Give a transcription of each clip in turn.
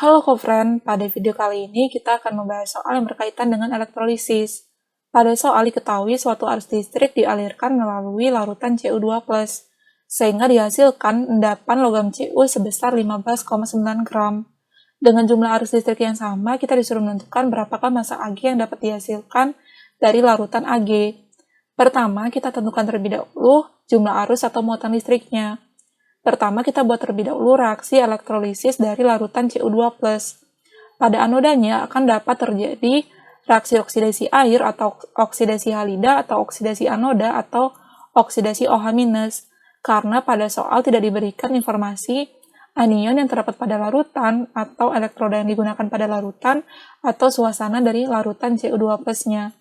Halo co-friend, pada video kali ini kita akan membahas soal yang berkaitan dengan elektrolisis. Pada soal diketahui suatu arus listrik dialirkan melalui larutan Cu2+, sehingga dihasilkan endapan logam Cu sebesar 15,9 gram. Dengan jumlah arus listrik yang sama, kita disuruh menentukan berapakah massa Ag yang dapat dihasilkan dari larutan Ag. Pertama, kita tentukan terlebih dahulu jumlah arus atau muatan listriknya. Pertama, kita buat terlebih dahulu reaksi elektrolisis dari larutan Cu2+. Pada anodanya akan dapat terjadi reaksi oksidasi air atau oksidasi halida atau oksidasi anoda atau oksidasi OH-, karena pada soal tidak diberikan informasi anion yang terdapat pada larutan atau elektroda yang digunakan pada larutan atau suasana dari larutan Cu2+-nya.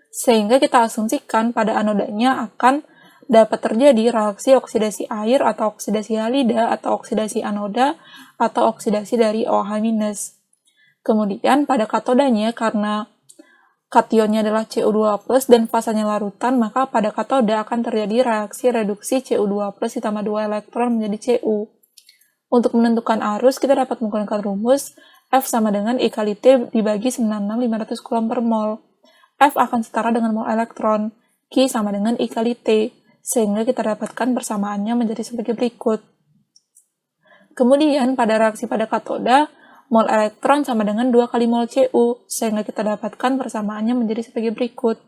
Sehingga kita asumsikan pada anodanya akan dapat terjadi reaksi oksidasi air atau oksidasi halida atau oksidasi anoda atau oksidasi dari OH-. Kemudian pada katodanya, karena kationnya adalah Cu2+ dan fasanya larutan, maka pada katoda akan terjadi reaksi reduksi Cu2+ ditambah 2 elektron menjadi Cu. Untuk menentukan arus, kita dapat menggunakan rumus F sama dengan I kali T dibagi 96500 Coulomb per mol. F akan setara dengan mol elektron, Q sama dengan I kali T, sehingga kita dapatkan persamaannya menjadi sebagai berikut. Kemudian pada reaksi pada katoda, mol elektron sama dengan 2 kali mol Cu, sehingga kita dapatkan persamaannya menjadi sebagai berikut.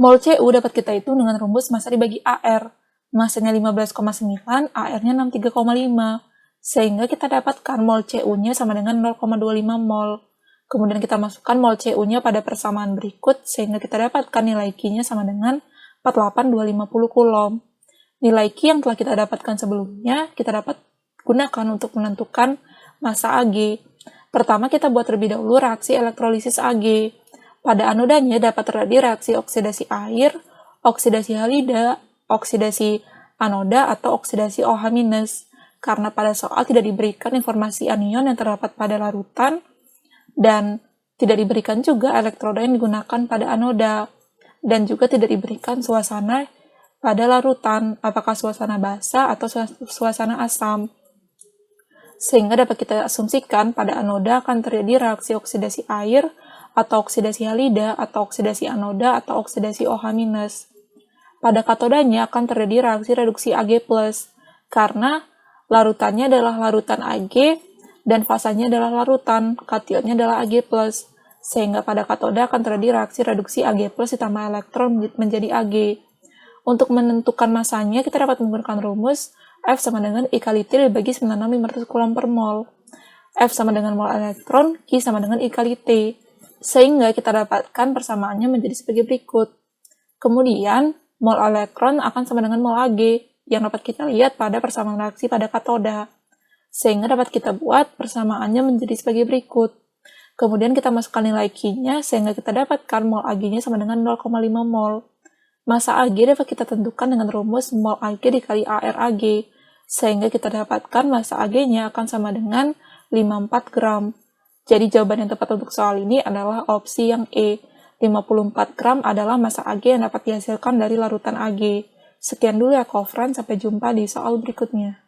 Mol Cu dapat kita hitung dengan rumus massa dibagi AR. Massanya 15,9, AR-nya 63,5, sehingga kita dapatkan mol Cu-nya sama dengan 0,25 mol. Kemudian kita masukkan mol Cu-nya pada persamaan berikut, sehingga kita dapatkan nilai Q-nya sama dengan 48250 Coulomb. Nilai Q yang telah kita dapatkan sebelumnya, kita dapat gunakan untuk menentukan massa Ag. Pertama, kita buat terlebih dahulu reaksi elektrolisis Ag. Pada anodanya dapat terjadi reaksi oksidasi air, oksidasi halida, oksidasi anoda, atau oksidasi OH-, karena pada soal tidak diberikan informasi anion yang terdapat pada larutan, dan tidak diberikan juga elektroda yang digunakan pada anoda, dan juga tidak diberikan suasana pada larutan, apakah suasana basa atau suasana asam. Sehingga dapat kita asumsikan pada anoda akan terjadi reaksi oksidasi air atau oksidasi halida atau oksidasi anoda atau oksidasi OH-. Pada katodanya akan terjadi reaksi reduksi Ag+, karena larutannya adalah larutan Ag dan fasanya adalah larutan, kationnya adalah Ag+. Sehingga pada katoda akan terjadi reaksi reduksi Ag+ ditambah elektron menjadi Ag. Untuk menentukan masanya, kita dapat menggunakan rumus F sama dengan I kali T dibagi 96500 Coulomb per mol. F sama dengan mol elektron, Q sama dengan I kali T. Sehingga kita dapatkan persamaannya menjadi sebagai berikut. Kemudian, mol elektron akan sama dengan mol Ag, yang dapat kita lihat pada persamaan reaksi pada katoda. Sehingga dapat kita buat persamaannya menjadi sebagai berikut. Kemudian kita masukkan nilai Q-nya, sehingga kita dapatkan mol Ag-nya sama dengan 0,5 mol. Massa Ag dapat kita tentukan dengan rumus mol Ag dikali AR Ag, sehingga kita dapatkan massa Ag-nya akan sama dengan 54 gram. Jadi jawaban yang tepat untuk soal ini adalah opsi yang E. 54 gram adalah massa Ag yang dapat dihasilkan dari larutan Ag. Sekian dulu ya co-friend, sampai jumpa di soal berikutnya.